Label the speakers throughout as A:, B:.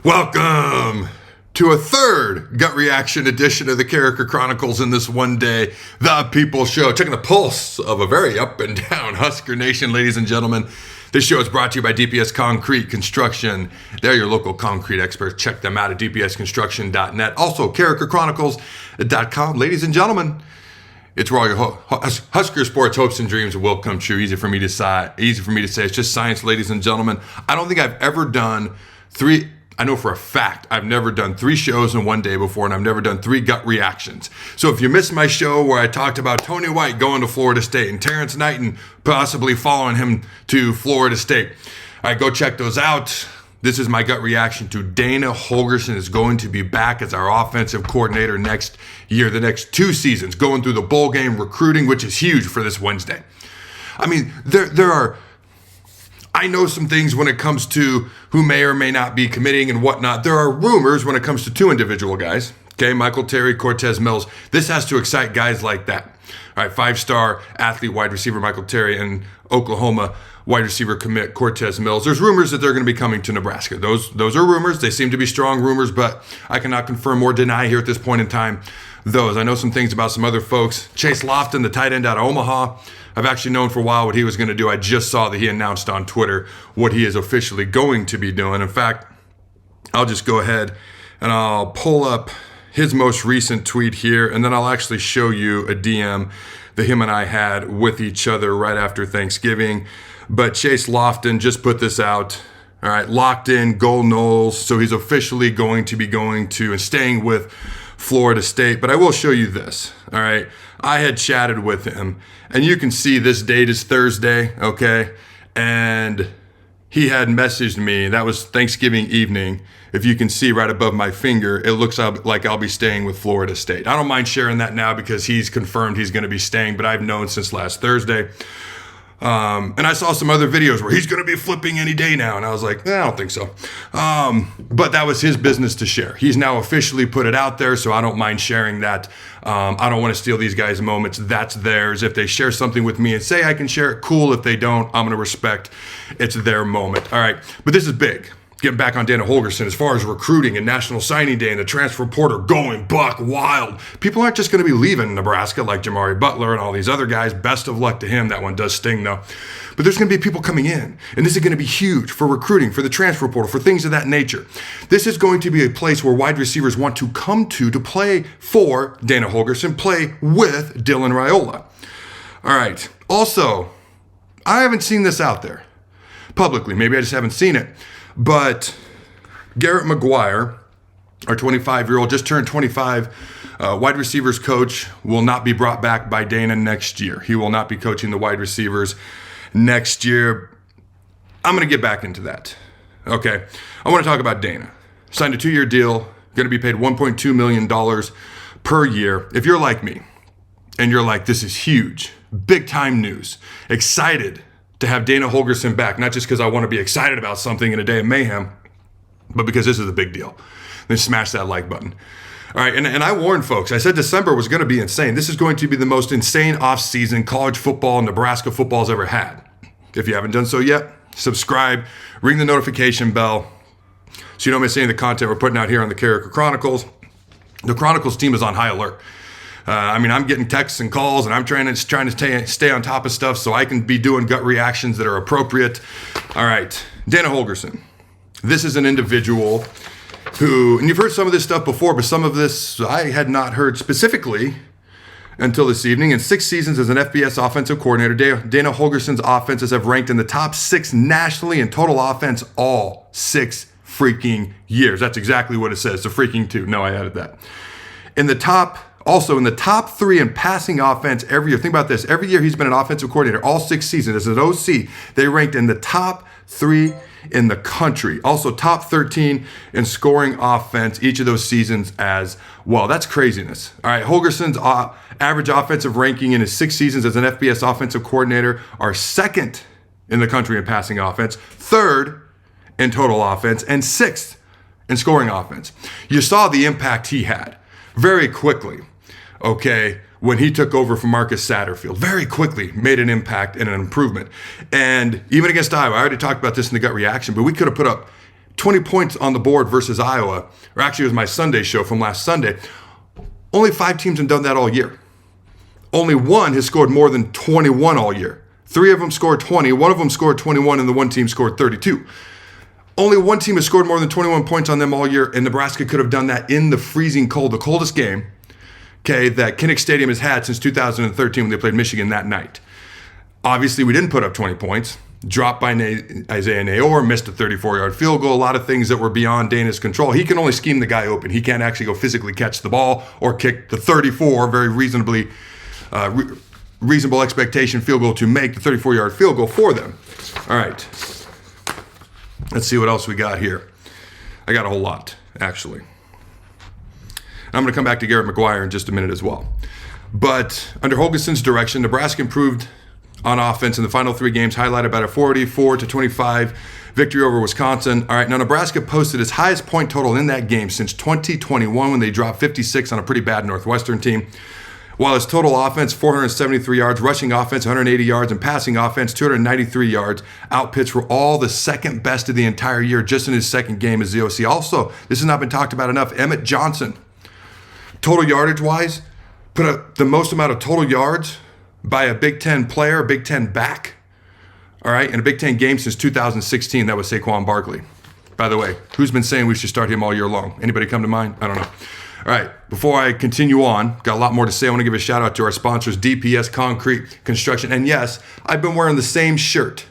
A: Welcome to a third gut reaction edition of the Carriker Chronicles in this one day, the People Show, checking the pulse of a very up and down Husker Nation, ladies and gentlemen. This show is brought to you by DPS Concrete Construction. They're your local concrete experts. Check them out at dpsconstruction.net. Also, carrikerchronicles.com. Ladies and gentlemen, it's where all your Husker sports hopes and dreams will come true. Easy for me to say. It's just science, ladies and gentlemen. I don't think I've ever done I know for a fact I've never done 3 shows in one day before, and I've never done 3 gut reactions. So if you missed my show where I talked about Tony White going to Florida State and Terrence Knighton possibly following him to Florida State, all right, go check those out. This is my gut reaction to Dana Holgorsen is going to be back as our offensive coordinator next year, the next 2 seasons, going through the bowl game, recruiting, which is huge for this Wednesday. I mean, I know some things when it comes to who may or may not be committing and whatnot. There are rumors when it comes to 2 individual guys. Okay, Michael Terry, Cortez Mills. This has to excite guys like that. All right, 5-star athlete wide receiver Michael Terry and Oklahoma wide receiver commit Cortez Mills. There's rumors that they're going to be coming to Nebraska. Those are rumors. They seem to be strong rumors, but I cannot confirm or deny here at this point in time those. I know some things about some other folks. Chase Lofton, the tight end out of Omaha. I've actually known for a while what he was going to do. I just saw that he announced on Twitter what he is officially going to be doing. In fact, I'll just go ahead and I'll pull up his most recent tweet here, and then I'll actually show you a DM that him and I had with each other right after Thanksgiving. But Chase Lofton just put this out. All right, locked in, go Noles. So he's officially going to be going to and staying with Florida State. But I will show you this. All right, I had chatted with him, and you can see this date is Thursday, okay? And he had messaged me. That was Thanksgiving evening. If you can see right above my finger, it looks like I'll be staying with Florida State. I don't mind sharing that now because he's confirmed he's going to be staying, but I've known since last Thursday. And I saw some other videos where he's going to be flipping any day now. And I was like, I don't think so. But that was his business to share. He's now officially put it out there, so I don't mind sharing that. I don't want to steal these guys' moments. That's theirs. If they share something with me and say I can share it, cool. If they don't, I'm going to respect it's their moment. All right. But this is big. Getting back on Dana Holgorsen, as far as recruiting and National Signing Day and the Transfer Portal going buck wild. People aren't just going to be leaving Nebraska like Jamari Butler and all these other guys. Best of luck to him. That one does sting, though. But there's going to be people coming in, and this is going to be huge for recruiting, for the Transfer Portal, for things of that nature. This is going to be a place where wide receivers want to come to play for Dana Holgorsen, play with Dylan Raiola. All right. Also, I haven't seen this out there publicly. Maybe I just haven't seen it. But Garret McGuire, our 25-year-old, just turned 25, wide receivers coach, will not be brought back by Dana next year. He will not be coaching the wide receivers next year. I'm going to get back into that. Okay. I want to talk about Dana. Signed a 2-year deal, going to be paid $1.2 million per year. If you're like me and you're like, this is huge, big time news, excited to have Dana Holgorsen back, not just because I want to be excited about something in a day of mayhem, but because this is a big deal. Then smash that like button. All right, and I warned folks. I said December was going to be insane. This is going to be the most insane offseason college football Nebraska football's ever had. If you haven't done so yet, subscribe, ring the notification bell so you don't miss any of the content we're putting out here on the Carriker Chronicles. The Chronicles team is on high alert. I'm getting texts and calls, and I'm trying to stay on top of stuff so I can be doing gut reactions that are appropriate. All right, Dana Holgorsen. This is an individual who, and you've heard some of this stuff before, but some of this I had not heard specifically until this evening. In 6 seasons as an FBS offensive coordinator, Dana Holgorsen's offenses have ranked in the top 6 nationally in total offense all 6 freaking years. That's exactly what it says, the freaking 2. No, I added that. Also, in the top 3 in passing offense every year. Think about this. Every year he's been an offensive coordinator, all 6 seasons. As an OC, they ranked in the top 3 in the country. Also, top 13 in scoring offense each of those seasons as well. That's craziness. All right, Holgorsen's average offensive ranking in his 6 seasons as an FBS offensive coordinator are 2nd in the country in passing offense, 3rd in total offense, and 6th in scoring offense. You saw the impact he had very quickly. Okay, when he took over from Marcus Satterfield, very quickly made an impact and an improvement. And even against Iowa, I already talked about this in the gut reaction, but we could have put up 20 points on the board versus Iowa, or actually it was my Sunday show from last Sunday. Only 5 teams have done that all year. Only one has scored more than 21 all year. 3 of them scored 20, one of them scored 21, and the one team scored 32. Only one team has scored more than 21 points on them all year, and Nebraska could have done that in the freezing cold, the coldest game, okay, that Kinnick Stadium has had since 2013 when they played Michigan that night. Obviously, we didn't put up 20 points. Dropped by Isaiah Nayor, missed a 34-yard field goal, a lot of things that were beyond Dana's control. He can only scheme the guy open. He can't actually go physically catch the ball or kick the 34, very reasonable expectation field goal to make the 34-yard field goal for them. All right. Let's see what else we got here. I got a whole lot, actually. I'm going to come back to Garret McGuire in just a minute as well. But under Holgorsen's direction, Nebraska improved on offense in the final 3 games, highlighted by a 44-25 victory over Wisconsin. All right, now Nebraska posted its highest point total in that game since 2021 when they dropped 56 on a pretty bad Northwestern team. While his total offense, 473 yards, rushing offense, 180 yards, and passing offense, 293 yards, outpitched were all the second best of the entire year just in his second game as the OC. Also, this has not been talked about enough, Emmett Johnson, total yardage-wise, put up the most amount of total yards by a Big Ten player, a Big Ten back, all right, in a Big Ten game since 2016. That was Saquon Barkley. By the way, who's been saying we should start him all year long? Anybody come to mind? I don't know. All right, before I continue on, got a lot more to say. I want to give a shout out to our sponsors, DPS Concrete Construction. And yes, I've been wearing the same shirt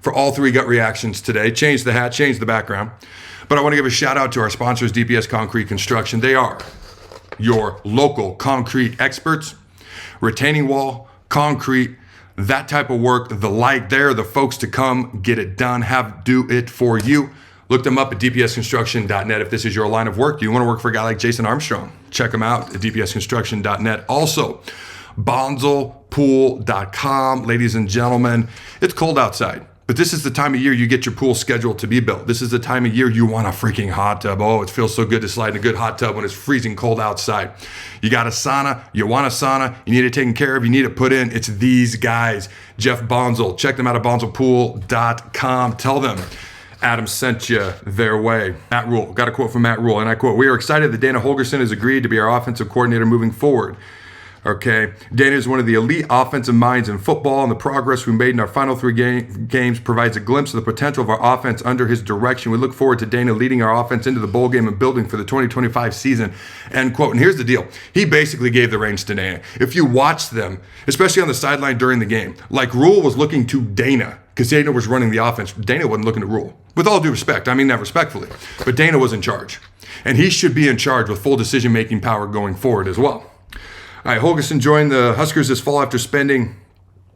A: for all 3 gut reactions today. Changed the hat, changed the background. But I want to give a shout out to our sponsors, DPS Concrete Construction. They are your local concrete experts, retaining wall, concrete, that type of work, the like. They're the folks to come get it done, do it for you. Look them up at dpsconstruction.net if this is your line of work. You want to work for a guy like Jason Armstrong, check him out at dpsconstruction.net. Also, bonzelpool.com. Ladies and gentlemen, it's cold outside, but this is the time of year you get your pool scheduled to be built. This is the time of year you want a freaking hot tub. Oh, it feels so good to slide in a good hot tub when it's freezing cold outside. You got a sauna, you want a sauna, you need it taken care of, you need it put in. It's these guys, Jeff Bonzel. Check them out at bonzelpool.com. Tell them Adam sent you their way. Matt Rule, got a quote from Matt Rule, and I quote, "We are excited that Dana Holgorsen has agreed to be our offensive coordinator moving forward." Okay, Dana is one of the elite offensive minds in football, and the progress we made in our final 3 games provides a glimpse of the potential of our offense under his direction. We look forward to Dana leading our offense into the bowl game and building for the 2025 season, end quote. And here's the deal. He basically gave the reins to Dana. If you watch them, especially on the sideline during the game, like Rule was looking to Dana, because Dana was running the offense. Dana wasn't looking to Rule. With all due respect, I mean that respectfully, but Dana was in charge. And he should be in charge with full decision-making power going forward as well. All right, Holgorsen joined the Huskers this fall after spending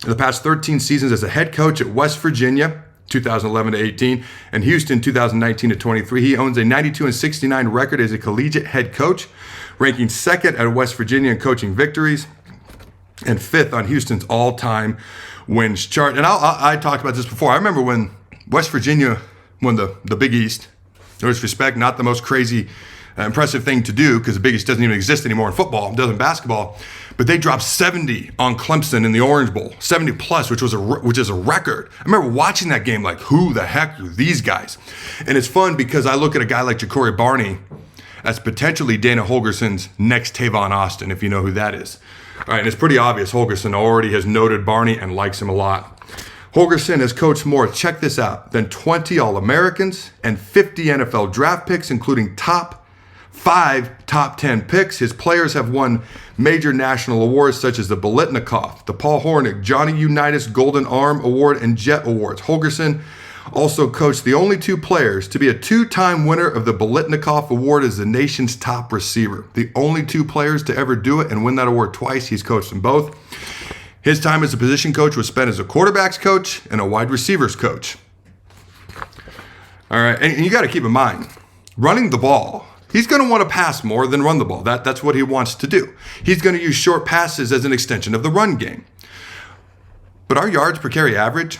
A: the past 13 seasons as a head coach at West Virginia, 2011 to 18, and Houston, 2019 to 23. He owns a 92-69 record as a collegiate head coach, ranking 2nd at West Virginia in coaching victories and 5th on Houston's all-time wins chart. And I talked about this before. I remember when West Virginia won the Big East. No disrespect, not the most crazy, impressive thing to do because the Big East doesn't even exist anymore in football, it does in basketball. But they dropped 70 on Clemson in the Orange Bowl, 70 plus, which is a record. I remember watching that game like, who the heck are these guys? And it's fun because I look at a guy like Ja'Cory Barney as potentially Dana Holgorsen's next Tavon Austin, if you know who that is. All right, and it's pretty obvious Holgorsen already has noted Barney and likes him a lot. Holgorsen has coached more, check this out, than 20 All-Americans and 50 NFL draft picks, including 5 top 10 picks. His players have won major national awards such as the Biletnikoff, the Paul Hornick, Johnny Unitas Golden Arm Award, and Jet Awards. Holgorsen also coached the only 2 players to be a 2-time winner of the Biletnikoff Award as the nation's top receiver. The only 2 players to ever do it and win that award twice. He's coached them both. His time as a position coach was spent as a quarterback's coach and a wide receivers coach. All right, and you got to keep in mind, running the ball, he's going to want to pass more than run the ball. That's what he wants to do. He's going to use short passes as an extension of the run game. But our yards per carry average,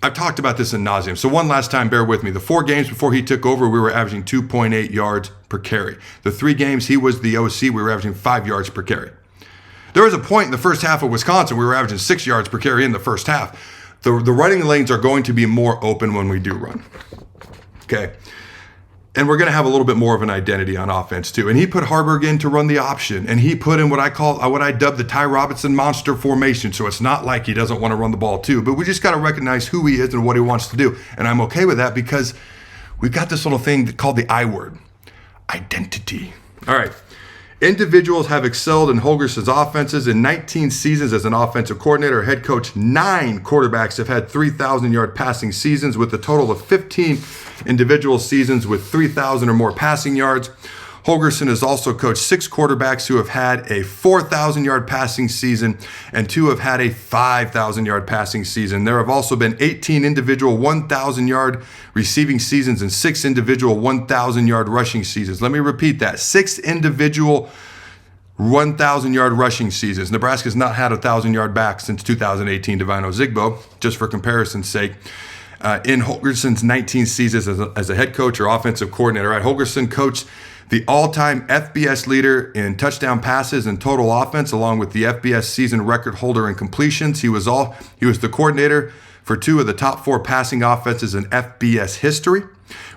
A: I've talked about this in nauseam. So one last time, bear with me. The 4 games before he took over, we were averaging 2.8 yards per carry. The 3 games he was the OC, we were averaging 5 yards per carry. There was a point in the first half of Wisconsin, we were averaging 6 yards per carry in the first half. The running lanes are going to be more open when we do run. Okay. And we're going to have a little bit more of an identity on offense too. And he put Harburg in to run the option. And he put in what I dubbed the Ty Robinson monster formation. So it's not like he doesn't want to run the ball too. But we just got to recognize who he is and what he wants to do. And I'm okay with that because we've got this little thing called the I word, identity. All right. Individuals have excelled in Holgorsen's offenses. In 19 seasons as an offensive coordinator or head coach, 9 quarterbacks have had 3,000-yard passing seasons, with a total of 15 individual seasons with 3,000 or more passing yards. Holgorsen has also coached 6 quarterbacks who have had a 4,000-yard passing season, and 2 have had a 5,000-yard passing season. There have also been 18 individual 1,000-yard receiving seasons and 6 individual 1,000-yard rushing seasons. Let me repeat that. 6 individual 1,000-yard rushing seasons. Nebraska's not had a 1,000-yard back since 2018 Divino Zigbo, just for comparison's sake. In Holgorsen's 19 seasons as a head coach or offensive coordinator, right? Holgorsen coached the all-time FBS leader in touchdown passes and total offense, along with the FBS season record holder in completions. He was the coordinator for 2 of the top 4 passing offenses in FBS history.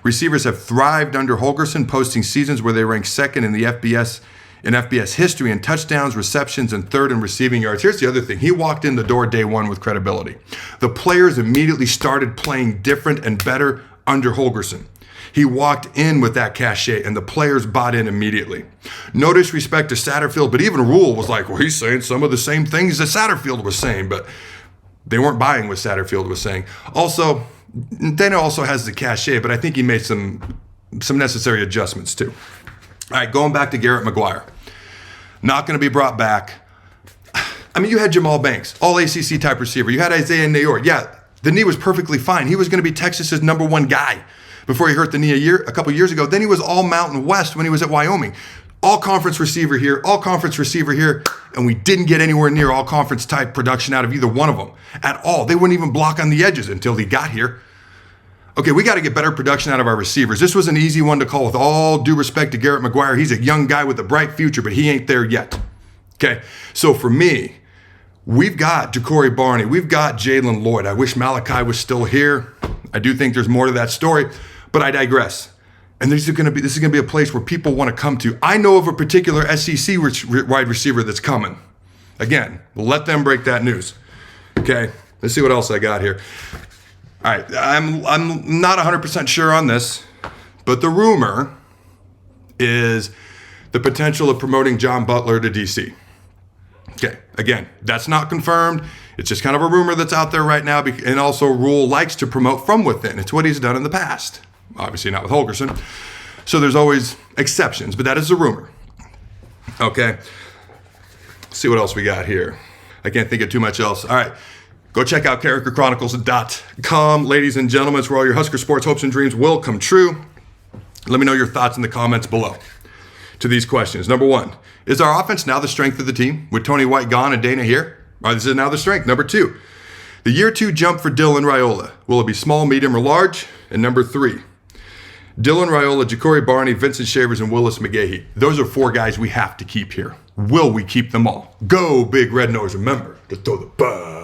A: Receivers have thrived under Holgorsen, posting seasons where they ranked second in the FBS history in touchdowns, receptions, and third in receiving yards. Here's the other thing. He walked in the door day one with credibility. The players immediately started playing different and better under Holgorsen. He walked in with that cachet, and the players bought in immediately. No disrespect to Satterfield, but even Rule was like, well, he's saying some of the same things that Satterfield was saying, but they weren't buying what Satterfield was saying. Also, Dana also has the cachet, but I think he made some necessary adjustments too. All right, going back to Garret McGuire. Not going to be brought back. I mean, you had Jamal Banks, all ACC type receiver. You had Isaiah Nayor. Yeah, the knee was perfectly fine. He was going to be Texas's #1 guy before he hurt the knee a couple years ago. Then he was all Mountain West when he was at Wyoming. All conference receiver here, and we didn't get anywhere near all conference type production out of either one of them at all. They wouldn't even block on the edges until he got here. Okay, we got to get better production out of our receivers. This was an easy one to call, with all due respect to Garret McGuire. He's a young guy with a bright future, but he ain't there yet. Okay, so for me, we've got Ja'Cory Barney. We've got Jalen Lloyd. I wish Malachi was still here. I do think there's more to that story, but I digress. And this is going to be a place where people want to come to. I know of a particular SEC wide receiver that's coming. Again, we'll let them break that news. Okay, let's see what else I got here. All right, I'm not 100% sure on this, but the rumor is the potential of promoting John Butler to DC. Okay, again, that's not confirmed. It's just kind of a rumor that's out there right now. And also, Rule likes to promote from within. It's what he's done in the past. Obviously not with Holgorsen. So there's always exceptions, but that is a rumor. Okay, let's see what else we got here. I can't think of too much else. All right, go check out CarrikerChronicles.com. Ladies and gentlemen, it's where all your Husker sports hopes and dreams will come true. Let me know your thoughts in the comments below to these questions. Number 1, is our offense now the strength of the team with Tony White gone and Dana here? Or this is now the strength. Number 2, the year 2 jump for Dylan Raiola. Will it be small, medium, or large? And number 3, Dylan Raiola, Ja'Cory Barney, Vincent Shavers, and Willis McGahee. Those are 4 guys we have to keep here. Will we keep them all? Go Big Red Nose. Remember to throw the ball.